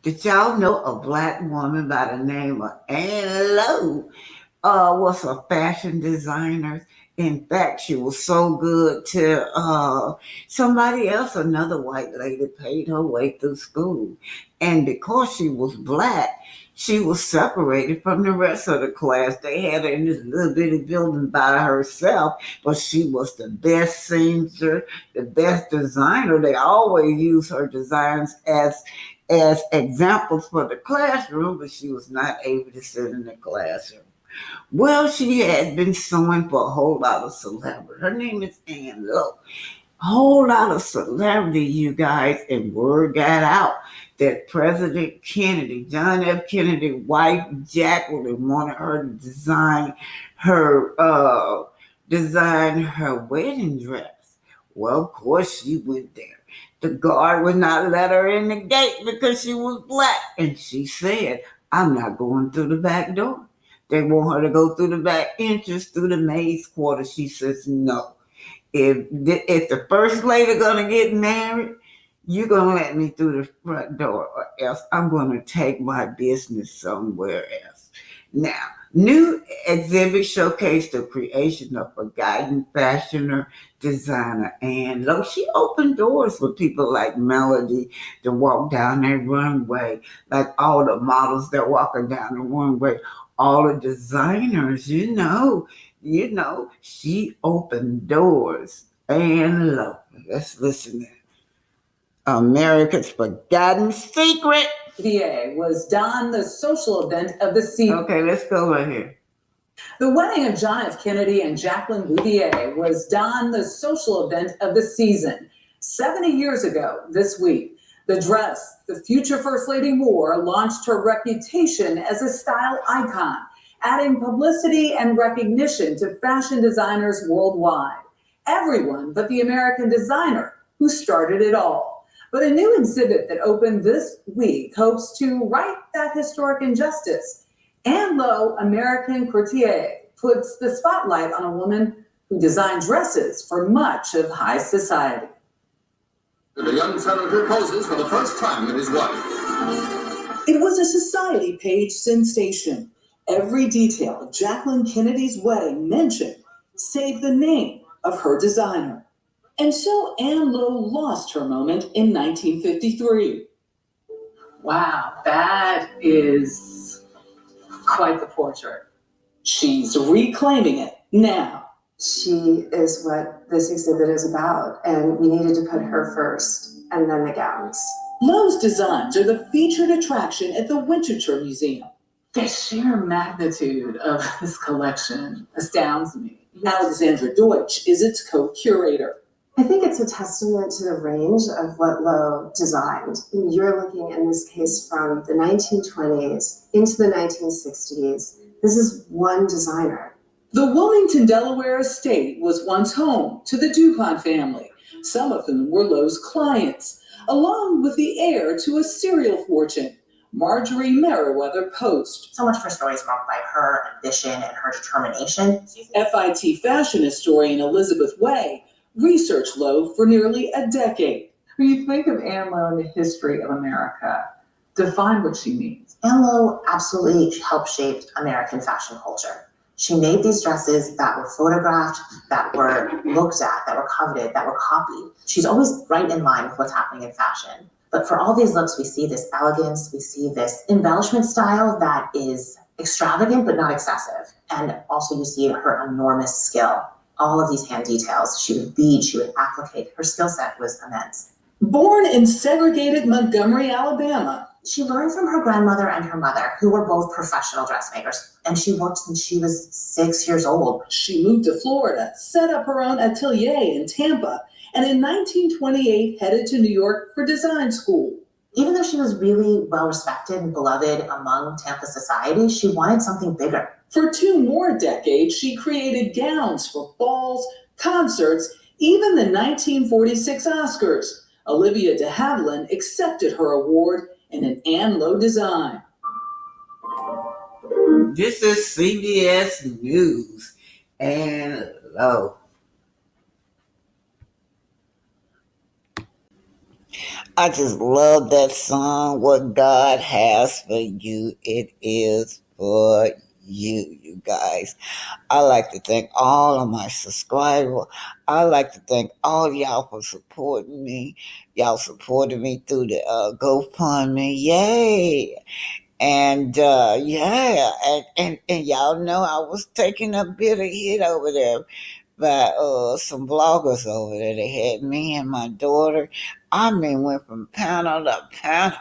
Did y'all know a black woman by the name of Ann Lowe was a fashion designer? In fact, she was so good to somebody else, another white lady, paid her way through school. And because she was black, she was separated from the rest of the class. They had her in this little bitty building by herself, but she was the best seamstress, the best designer. They always use her designs as examples for the classroom, but she was not able to sit in the classroom. Well, she had been sewing for a whole lot of celebrity. Her name is Ann Lowe. A whole lot of celebrity, you guys, and word got out that President Kennedy, John F. Kennedy's wife, Jacqueline, wanted her to her design her wedding dress. Well, of course, she went there. The guard would not let her in the gate because she was black. And she said, I'm not going through the back door. They want her to go through the back entrance, through the maid's quarters. She says, no. If the first lady gonna get married, you're gonna let me through the front door, or else I'm gonna take my business somewhere else. Now, new exhibit showcased the creation of forgotten fashioner designer Ann Lowe. She opened doors for people like Melody to walk down that runway, like all the models that walking down the runway, all the designers, she opened doors. Ann Lowe. Let's listen to America's Forgotten Secret. VA was Don, the social event of the season. Okay, let's go right here. The wedding of John F. Kennedy and Jacqueline Bouvier was Don, the social event of the season. 70 years ago this week, the dress the future First Lady wore launched her reputation as a style icon, adding publicity and recognition to fashion designers worldwide. Everyone but the American designer who started it all. But a new exhibit that opened this week hopes to right that historic injustice. Ann Lowe, American courtier, puts the spotlight on a woman who designed dresses for much of high society. The young senator poses for the first time with his wife. It was a society page sensation. Every detail of Jacqueline Kennedy's wedding mentioned, save the name of her designer. And so Ann Lowe lost her moment in 1953. Wow, that is quite the portrait. She's reclaiming it now. She is what this exhibit is about, and we needed to put her first, and then the gowns. Lowe's designs are the featured attraction at the Winterthur Museum. The sheer magnitude of this collection astounds me. Alexandra Deutsch is its co-curator. I think it's a testament to the range of what Lowe designed. You're looking in this case from the 1920s into the 1960s. This is one designer. The Wilmington, Delaware estate was once home to the DuPont family, some of whom were Lowe's clients, along with the heir to a cereal fortune, Marjorie Meriwether Post. So much of her story is marked by her ambition and her determination. FIT fashion historian Elizabeth Way researched Lowe for nearly a decade. When you think of Ann Lowe in the history of America, define what she means. Ann Lowe absolutely helped shape American fashion culture. She made these dresses that were photographed, that were looked at, that were coveted, that were copied. She's always right in line with what's happening in fashion. But for all these looks, we see this elegance, we see this embellishment style that is extravagant but not excessive. And also you see her enormous skill. All of these hand details, she would bead, she would applicate. Her skill set was immense. Born in segregated Montgomery, Alabama, She learned from her grandmother and her mother, who were both professional dressmakers, and she worked since she was 6 years old. She moved to Florida, set up her own atelier in Tampa, and in 1928 headed to New York for design school. Even though she was really well respected and beloved among Tampa society, she wanted something bigger. For 2 more decades, she created gowns for balls, concerts, even the 1946 Oscars. Olivia de Havilland accepted her award in an Ann Lowe design. This is CBS News. Ann Lowe. I just love that song, What God Has for You, It Is for You, you guys. I like to thank all of my subscribers. I like to thank all y'all for supporting me. Y'all supported me through the GoFundMe. Yay! And yeah, and y'all know I was taking a bit of hit over there by some bloggers over there. They had me and my daughter. I mean, went from panel to panel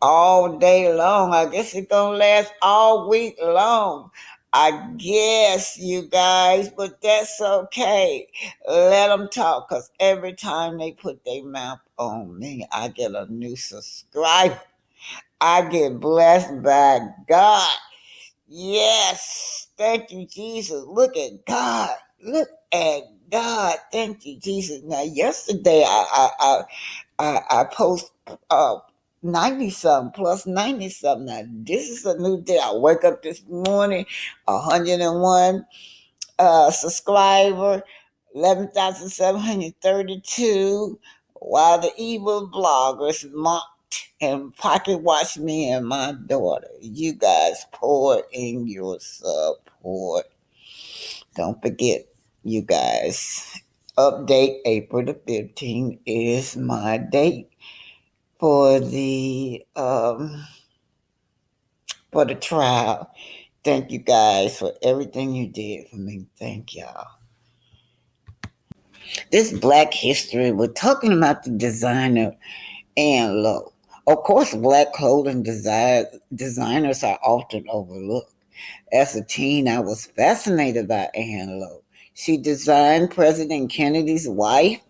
all day long. I guess it's gonna last all week long. I guess, you guys, but that's okay. Let them talk, because every time they put their mouth on me, I get a new subscriber. I get blessed by God. Yes. Thank you, Jesus. Look at God. Look at God. Thank you, Jesus. Now, yesterday I post 90 something plus 90 something. Now, this is a new day. I wake up this morning, 101 subscriber, 11,732, while the evil bloggers mocked and pocket watched me and my daughter. You guys pour in your support. Don't forget, you guys, update April the 15th is my date for the trial. Thank you guys for everything you did for me. Thank y'all. This Black History, we're talking about the designer Ann Lowe. Of course, Black clothing designers are often overlooked. As a teen, I was fascinated by Ann Lowe. She designed President Kennedy's wife,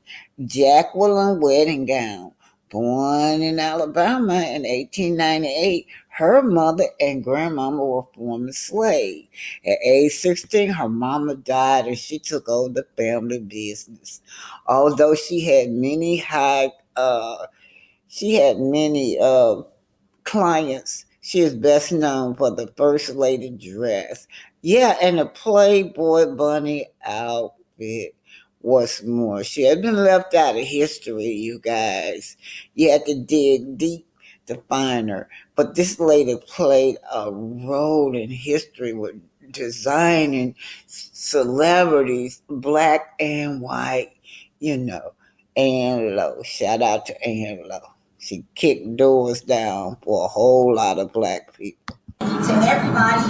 Jacqueline, wedding gown. Born in Alabama in 1898, her mother and grandmama were former slaves. At age 16, her mama died and she took over the family business. Although she had many clients, she is best known for the First Lady dress. Yeah, and the Playboy bunny outfit. What's more, she had been left out of history, you guys. You had to dig deep to find her. But this lady played a role in history with designing celebrities, black and white, you know. Ann Lowe. Shout out to Ann Lowe. She kicked doors down for a whole lot of black people. To everybody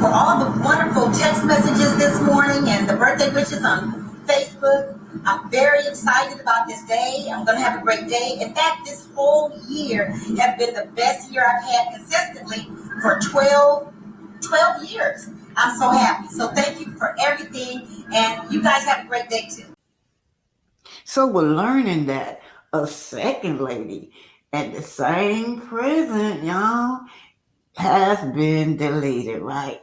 for all the wonderful text messages this morning and the birthday wishes on Facebook. I'm very excited about this day. I'm going to have a great day. In fact, this whole year has been the best year I've had consistently for 12 years. I'm so happy. So thank you for everything. And you guys have a great day too. So we're learning that a second lady at the same prison, y'all, has been deleted, right?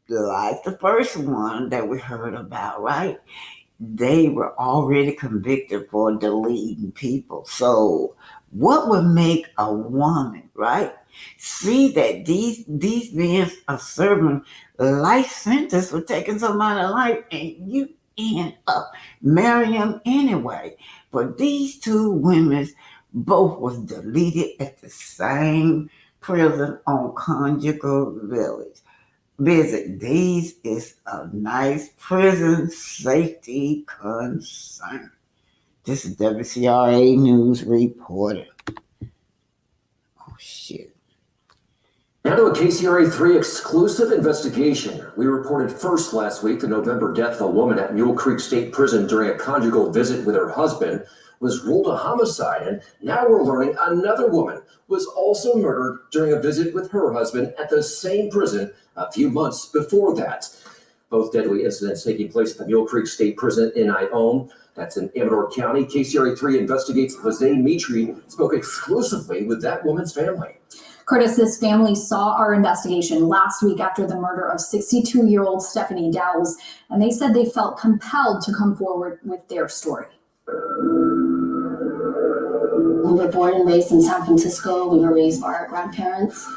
Like the first one that we heard about, right? They were already convicted for deleting people. So what would make a woman, right, see that these men are serving life sentence for taking somebody's life, and you end up marrying them anyway? But these two women both was deleted at the same prison on Conjugal visit. These is a nice prison safety concern. This is WCRA News reporter. Oh shit. Now to a KCRA3 exclusive investigation. We reported first last week the November death of a woman at Mule Creek State Prison during a conjugal visit with her husband. was ruled a homicide, and now we're learning another woman was also murdered during a visit with her husband at the same prison a few months before that. Both deadly incidents taking place at the Mule Creek State Prison in Ione. That's in Amador County. KCRA 3 investigates Jose Mitri spoke exclusively with that woman's family. Curtis, this family saw our investigation last week after the murder of 62-year-old Stephanie Dowles, and they said they felt compelled to come forward with their story. We were born and raised in San Francisco. We were raised by our grandparents.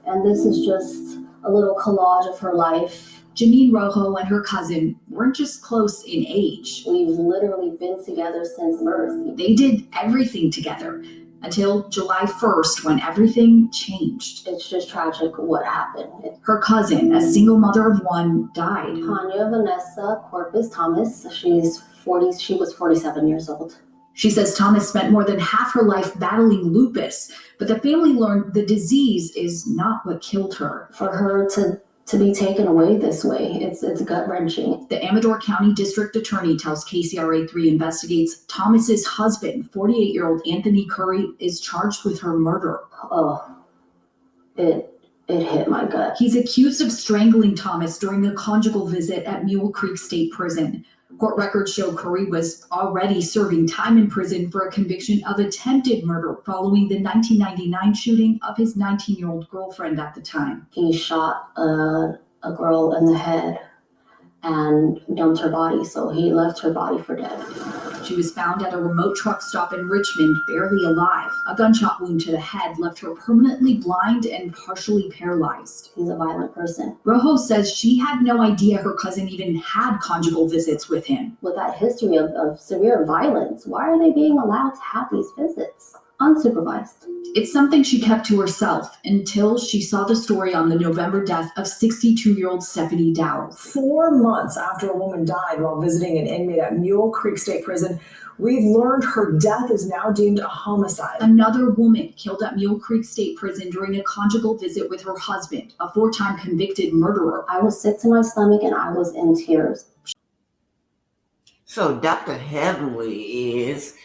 And this is just a little collage of her life. Janine Rojo and her cousin weren't just close in age. We've literally been together since birth. They did everything together until July 1st when everything changed. It's just tragic what happened. Her cousin, a single mother of one, died. Tanya Vanessa Corpus Thomas, she was 47 years old. She says Thomas spent more than half her life battling lupus, but the family learned the disease is not what killed her. For her to be taken away this way, it's gut-wrenching. The Amador County District Attorney tells KCRA 3 investigates Thomas's husband, 48-year-old Anthony Curry, is charged with her murder. Oh, it hit my gut. He's accused of strangling Thomas during a conjugal visit at Mule Creek State Prison. Court records show Curry was already serving time in prison for a conviction of attempted murder following the 1999 shooting of his 19-year-old girlfriend at the time. He shot a girl in the head and dumped her body, so he left her body for dead. She was found at a remote truck stop in Richmond, barely alive. A gunshot wound to the head left her permanently blind and partially paralyzed. He's a violent person. Rojo says she had no idea her cousin even had conjugal visits with him. With that history of severe violence, why are they being allowed to have these visits? Unsupervised. It's something she kept to herself until she saw the story on the November death of 62-year-old Stephanie Dowles. 4 months after a woman died while visiting an inmate at Mule Creek State Prison, we've learned her death is now deemed a homicide. Another woman killed at Mule Creek State Prison during a conjugal visit with her husband, a 4-time convicted murderer. I was sick to my stomach and I was in tears. So Dr. Heavenly is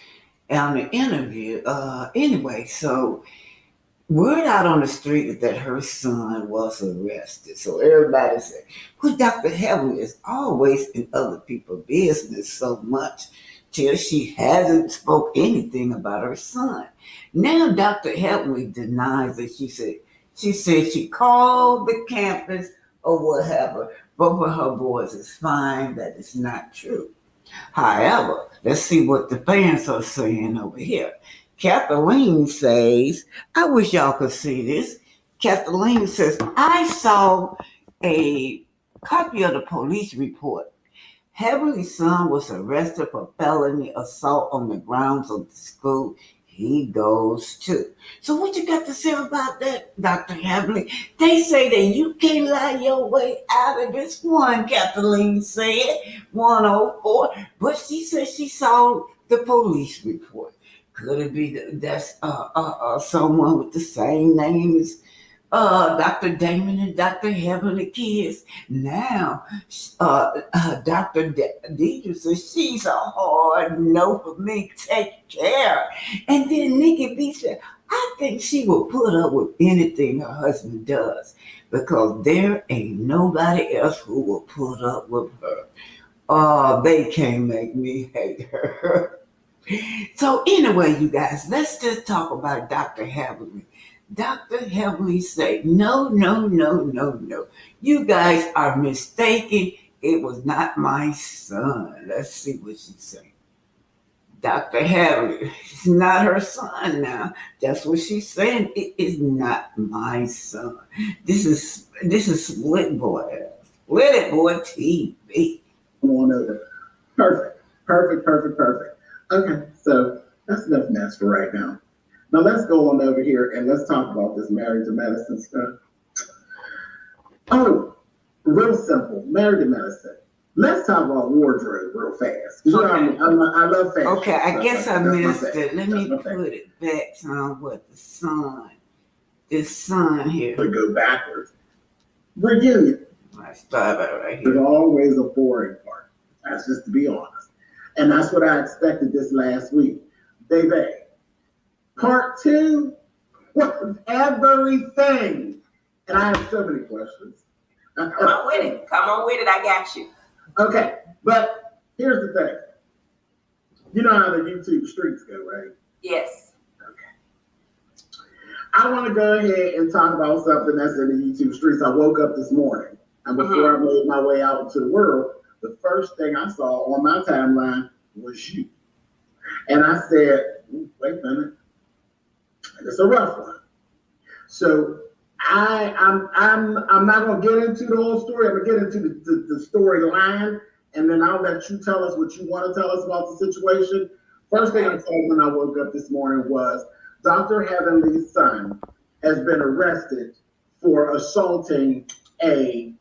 on the interview. Anyway, so word out on the street that her son was arrested. So everybody said, well, Dr. Heavenly is always in other people's business so much till she hasn't spoke anything about her son. Now Dr. Heavenly denies it. She said she called the campus or whatever. Both of her boys is fine. That is not true. However, let's see what the fans are saying over here. Kathleen says, I wish y'all could see this. Kathleen says, I saw a copy of the police report. Heavenly's son was arrested for felony assault on the grounds of the school he goes to. So what you got to say about that, Dr. Heavenly? They say that you can't lie your way out of this one, Kathleen said, 104. But she said she saw the police report. Could it be that's someone with the same name as Dr. Damon and Dr. Heavenly kids? Now, Dr. Deidre says she's a hard no for me to take care. And then Nikki B said, I think she will put up with anything her husband does because there ain't nobody else who will put up with her. Oh, they can't make me hate her. So anyway, you guys, let's just talk about Dr. Heavenly. Dr. Heavenly said, no. You guys are mistaken. It was not my son. Let's see what she said. Dr. Heavenly, it's not her son now. That's what she's saying. It is not my son. This is Split Boy. Split It Boy TV. On over. Perfect. Okay, so that's enough mess for right now. Now let's go on over here and let's talk about this married to medicine stuff. Oh, real simple, married to medicine. Let's talk about wardrobe real fast. You know, I love fashion. Okay, I guess I missed it. Let me That's put it back on what this sun here. To go backwards. Reunion. I start right There's here. always a boring part. That's just to be honest. And that's what I expected this last week. Baby, part two was everything. And I have so many questions. Come on with it. Come on with it. I got you. Okay, but here's the thing. You know how the YouTube streets go, right? Yes. Okay. I want to go ahead and talk about something that's in the YouTube streets. I woke up this morning, and before I made my way out into the world, the first thing I saw on my timeline was you. And I said, wait a minute. It's a rough one. So I'm not gonna get into the whole story. I'm gonna get into the storyline, and then I'll let you tell us what you want to tell us about the situation. First thing I saw when I woke up this morning was Dr. Heavenly's son has been arrested for assaulting a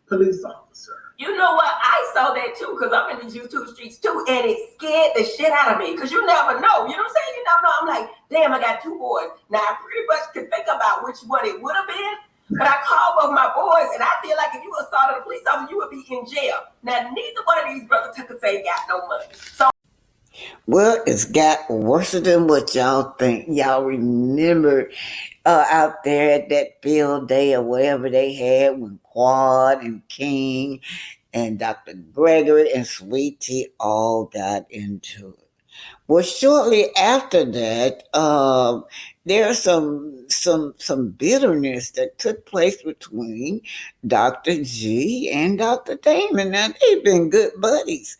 police officer. You know what? I saw that too, because I'm in the YouTube streets too, and it scared the shit out of me, because you never know. You know what I'm saying? You never know. I'm like, damn, I got two boys. Now, I pretty much can think about which one it would have been, but I called both my boys, and I feel like if you assaulted a police officer, you would be in jail. Now, neither one of these brothers took say got no money. So, well, it's got worse than what y'all think. Y'all remember out there at that field day or whatever they had when Quad and King and Dr. Gregory and Sweet Tea all got into it. Well, shortly after that, there's some bitterness that took place between Dr. G and Dr. Damon. Now, they've been good buddies.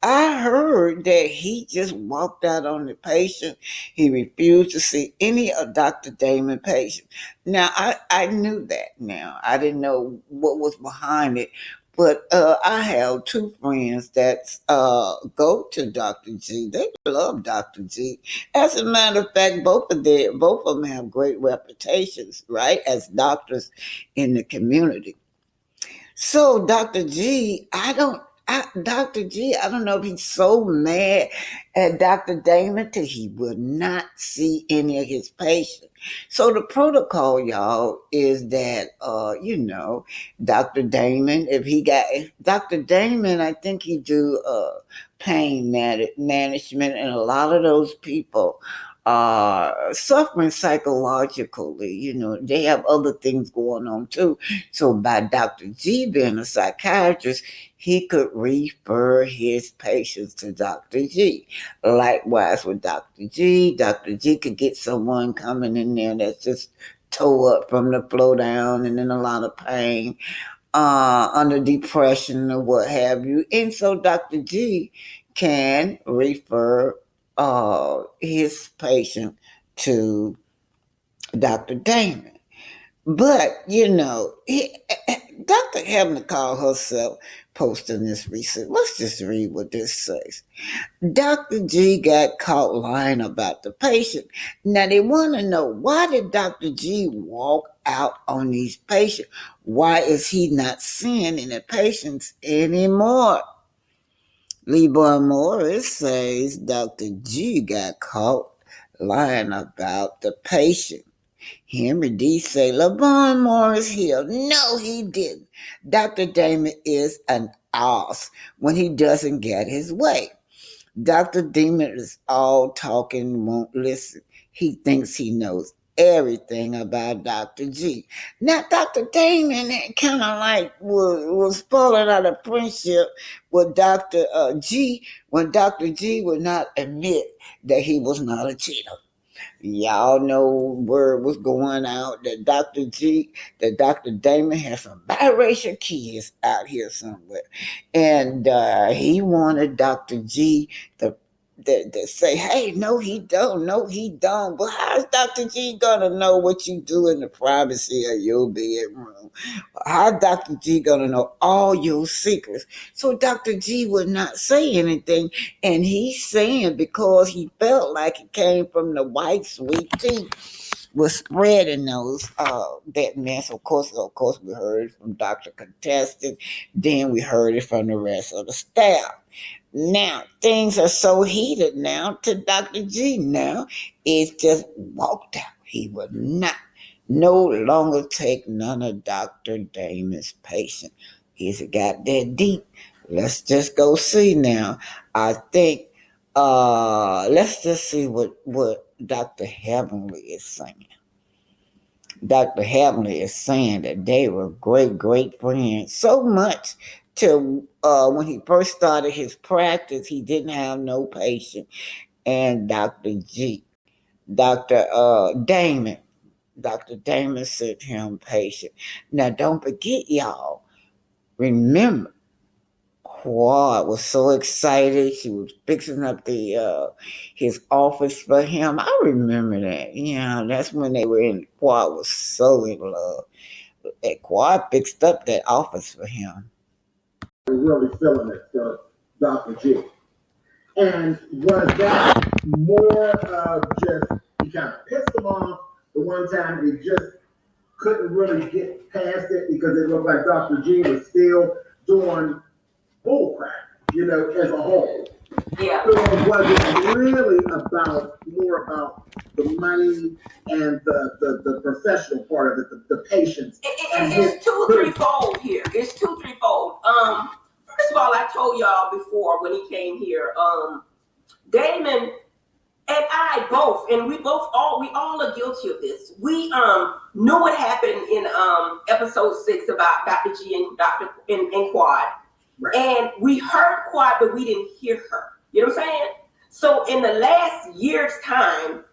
I heard that he just walked out on the patient. He refused to see any of Dr. Damon's patients. Now, I knew that now. I didn't know what was behind it. But I have two friends that go to Dr. G. They love Dr. G. As a matter of fact, both of them have great reputations, right, as doctors in the community. So Dr. G, I don't know if he's so mad at Dr. Damon till he will not see any of his patients. So the protocol, y'all, is that Dr. Damon, Dr. Damon, I think he do pain management, and a lot of those people are suffering psychologically. They have other things going on too. So by Dr. G being a psychiatrist, he could refer his patients to Dr. G. Likewise with Dr. G could get someone coming in there that's just tore up from the flow down and in a lot of pain, under depression or what have you. And so Dr. G can refer his patient to Dr. Damon. But, Dr. Heaven called herself posting this recent. Let's just read what this says. Dr. G got caught lying about the patient. Now they want to know, why did Dr. G walk out on these patients? Why is he not seeing any patients anymore? Leroy Morris says Dr. G got caught lying about the patient. Henry D. say LeVon Morris healed. No, he didn't. Dr. Damon is an ass when he doesn't get his way. Dr. Damon is all talking, won't listen. He thinks he knows everything about Dr. G. Now, Dr. Damon kind of like was falling out of friendship with Dr. G when Dr. G would not admit that he was not a cheater. Y'all know word was going out that Dr. Damon has some biracial kids out here somewhere. And he wanted Dr. G to say, hey, no, he don't. No, he don't. But how's Dr. G going to know what you do in the privacy of your bedroom? How's Dr. G going to know all your secrets? So Dr. G would not say anything. And he's saying because he felt like it came from the white Sweet Tea was spreading that mess. Of course, we heard it from Dr. Contestant. Then we heard it from the rest of the staff. Now, things are so heated now to Dr. G now. It's just walked out. He would no longer take none of Dr. Damon's patient. He's got that deep. Let's just go see now. I think let's just see what Dr. Heavenly is saying. Dr. Heavenly is saying that they were great friends. So much to when he first started his practice, he didn't have no patient. And Dr. Damon, Dr. Damon sent him patient. Now don't forget, y'all. Remember, Quad was so excited. She was fixing up the his office for him. I remember that. Yeah, that's when they were in. Quad was so in love. That Quad fixed up that office for him. Really feeling it for Dr. G. And was that more of just, you kind of pissed him off the one time, he just couldn't really get past it because it looked like Dr. G was still doing bullcrap, as a whole. Yeah. So was it really more about the money and the professional part of it, the patients? It's threefold here. It's threefold. First of all, I told y'all before when he came here, Damon and I both, and we all are guilty of this. We knew what happened in episode 6 about Dr. G and Quad. Right. And we heard Quad, but we didn't hear her. You know what I'm saying? So in the last year's time,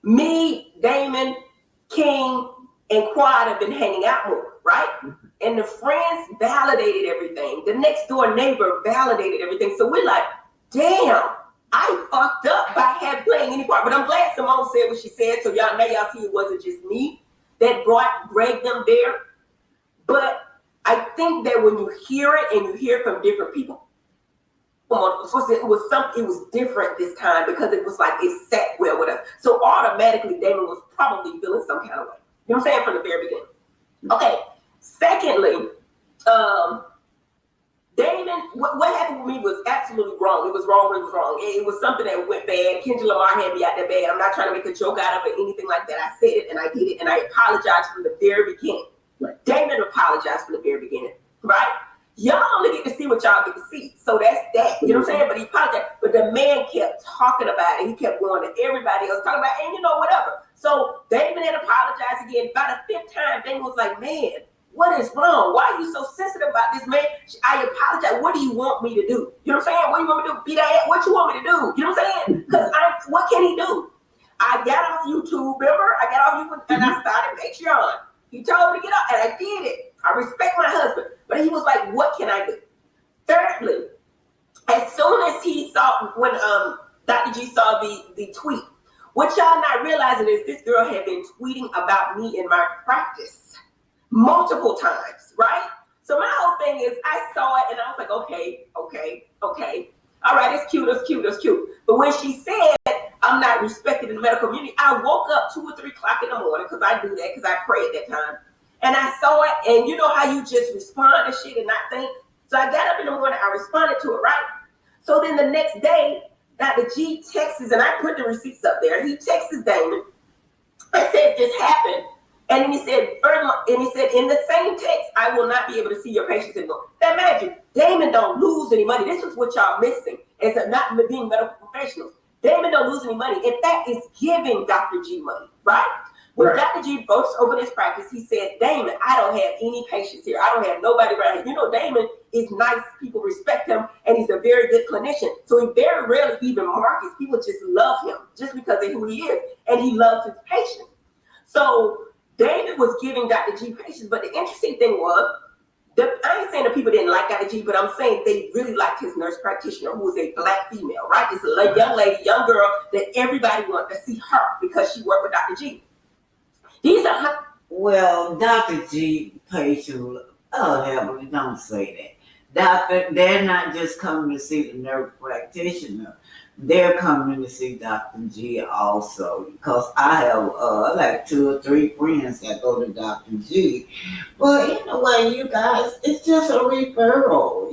me, Damon, King, and Quad have been hanging out more, right? Mm-hmm. And the friends validated everything. The next door neighbor validated everything. So we're like, damn, I fucked up by playing any part. But I'm glad Simone said what she said. So y'all see it wasn't just me that brought Greg them there. But I think that when you hear it and you hear it from different people, it was different this time because it was like it sat well with us. So automatically Damon was probably feeling some kind of way. You know what I'm saying? From the very beginning. Okay. Secondly, Damon, what happened with me was absolutely wrong. It was wrong when it was wrong. It was something that went bad. Kendra Lamar had me out there bad. I'm not trying to make a joke out of it, anything like that. I said it and I did it and I apologized from the very beginning. Right. Damon apologized from the very beginning, right? Y'all only get to see what y'all get to see. So that's that. You know what I'm saying? But he apologized. But the man kept talking about it. He kept going to everybody else talking about it, and whatever. So Damon had apologized again. By the 5th time, Damon was like, man, what is wrong? Why are you so sensitive about this, man? I apologize. What do you want me to do? You know what I'm saying? What do you want me to do? Be that? What you want me to do? You know what I'm saying? Because what can he do? I got off YouTube, remember? I got off YouTube and I started Patreon. He told me to get up, and I did it. I respect my husband. But he was like, what can I do? Thirdly, as soon as he saw, when Dr. G saw the tweet, what y'all not realizing is this girl had been tweeting about me in my practice multiple times, right? So my whole thing is I saw it, and I was like, okay. All right, it's cute. But when she said, I'm not respected in the medical community, I woke up 2 or 3 o'clock in the morning, because I do that, because I pray at that time. And I saw it, and you know how you just respond to shit and not think? So I got up in the morning, I responded to it, right? So then the next day, Dr. G texts, and I put the receipts up there. He texts Damon and said, this happened. And then he said, in the same text, I will not be able to see your patients anymore. Now imagine, Damon don't lose any money. This is what y'all missing, is not being medical professionals. Damon don't lose any money. In fact, it's giving Dr. G money, right? When right. Dr. G first opened his practice, he said, Damon, I don't have any patients here. I don't have nobody around here. Damon is nice. People respect him, and he's a very good clinician. So he very rarely even markets. People just love him just because of who he is, and he loves his patients. So David was giving Dr. G patients, but the interesting thing was, I ain't saying that people didn't like Dr. G, but I'm saying they really liked his nurse practitioner, who was a Black female, right? It's a young lady, young girl that everybody wanted to see her because she worked with Dr. G. Well, Dr. G patient, heavily, don't say that. They're not just coming to see the nurse practitioner. They're coming to see Dr. G also, because I have like 2 or 3 friends that go to Dr. G. But anyway, you guys, it's just a referral,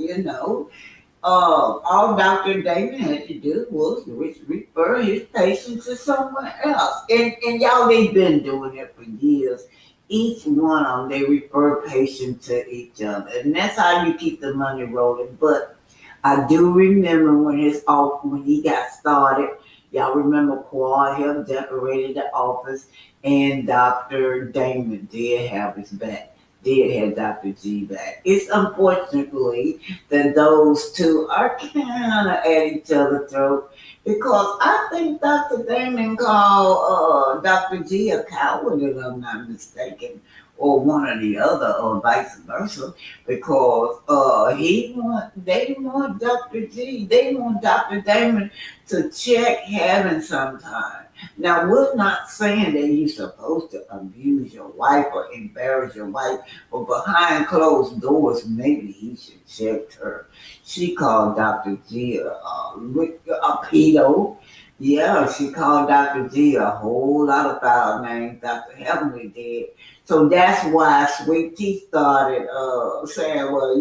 All Dr. Damon had to do was refer his patients to someone else. And y'all, they've been doing it for years. each one of them, they refer patients to each other. And that's how you keep the money rolling. But I do remember when he got started, y'all remember Quad Hill decorated the office, and Dr. Damon did have his back, did have Dr. G back. It's unfortunately that those two are kind of at each other's throat, because I think Dr. Damon called Dr. G a coward, if I'm not mistaken, or one or the other, or vice versa, because they want Dr. Damon to check heaven sometime. Now, we're not saying that you're supposed to abuse your wife or embarrass your wife, but behind closed doors, maybe he should check her. She called Dr. G a pedo. Yeah, she called Dr. G a whole lot of foul names. Dr. Heavenly did. So that's why Sweet Tea started saying, well,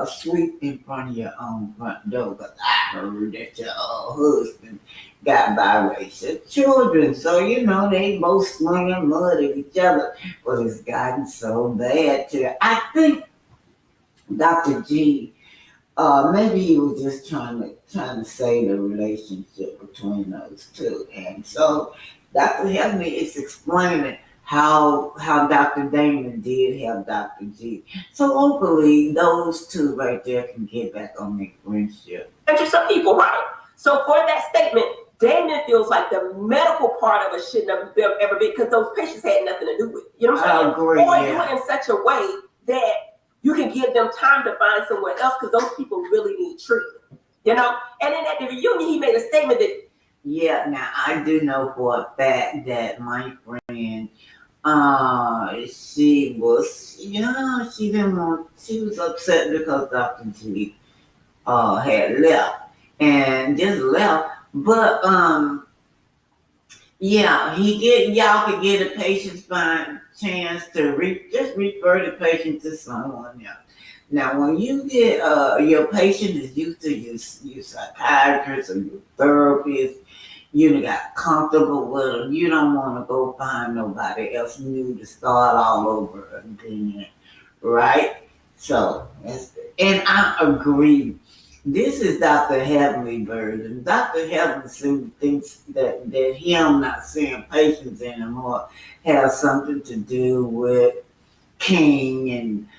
sweep in front of your own front door, because I heard that your husband got biracial children. So, they both slinging mud at each other. But it's gotten so bad I think Dr. G, maybe he was just trying to save the relationship between those two. And so Dr. Heavenly is explaining how Dr. Damon did have Dr. G. So hopefully those two right there can get back on their friendship. And some people, right? So for that statement, Damon feels like the medical part of it shouldn't have ever been, because those patients had nothing to do with it. You know what I'm saying? I agree, or yeah. do it in such a way that you can give them time to find somewhere else, because those people really need treatment. And then at the reunion, he made a statement that, yeah, now I do know for a fact that my friend, she was upset because Dr. G had left and just left. But y'all could get a patient's fine chance to just refer the patient to someone else. Now, when you get your patient is used to your psychiatrist or your therapist, you got comfortable with them. You don't want to go find nobody else new to start all over again, right? So, and I agree. This is Dr. Heavenly version. Dr. Heavenly thinks that him not seeing patients anymore has something to do with King and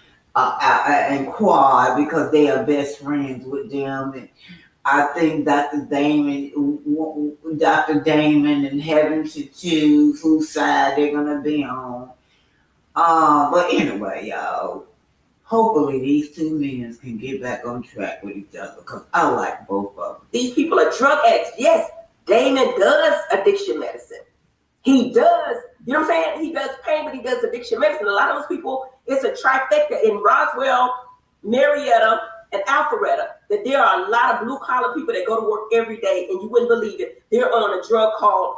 Quad, because they are best friends with them. And I think Dr. Damon and Heaven should choose whose side they're gonna be on. But anyway, y'all, hopefully these two men can get back on track with each other, because I like both of them. these people are drug addicts. Yes, Damon does addiction medicine. He does, you know what I'm saying? He does pain, but he does addiction medicine. A lot of those people, it's a trifecta in Roswell, Marietta, and Alpharetta, that there are a lot of blue collar people that go to work every day, and you wouldn't believe it. They're on a drug called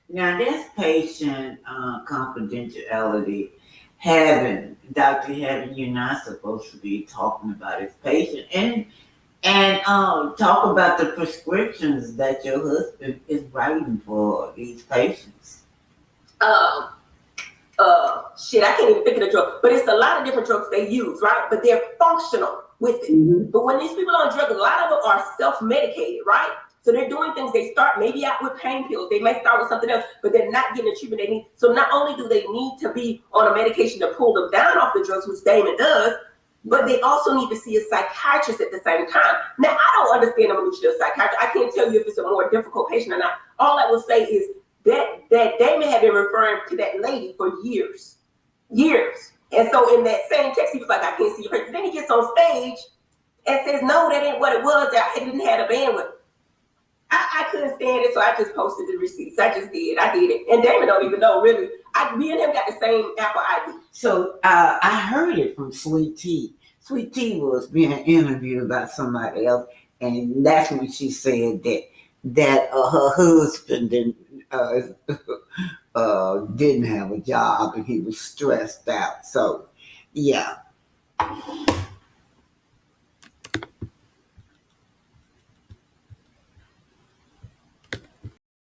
Now that's patient confidentiality. Dr. Heaven, you're not supposed to be talking about his patient and talk about the prescriptions that your husband is writing for these patients. I can't even think of the drug, but it's a lot of different drugs they use, right? But they're functional with it. Mm-hmm. But when these people are on drugs, a lot of them are self-medicated, right? So they're doing things, they start maybe out with pain pills, they may start with something else, but they're not getting the treatment they need. So not only do they need to be on a medication to pull them down off the drugs, which Damon does, but they also need to see a psychiatrist at the same time. Now, I don't understand the minutia of psychiatrist. I can't tell you if it's a more difficult patient or not. All I will say is that Damon had been referring to that lady for years. And so in that same text, he was like, I can't see your patient. Then he gets on stage and says, no, that ain't what it was. I didn't have a bandwidth. I couldn't stand it, so I just posted the receipts. I did it. And Damon don't even know, really. Me and him got the same Apple ID. So I heard it from Sweet Tea. Sweet Tea was being interviewed by somebody else, and that's when she said that her husband didn't have a job and he was stressed out. So, yeah.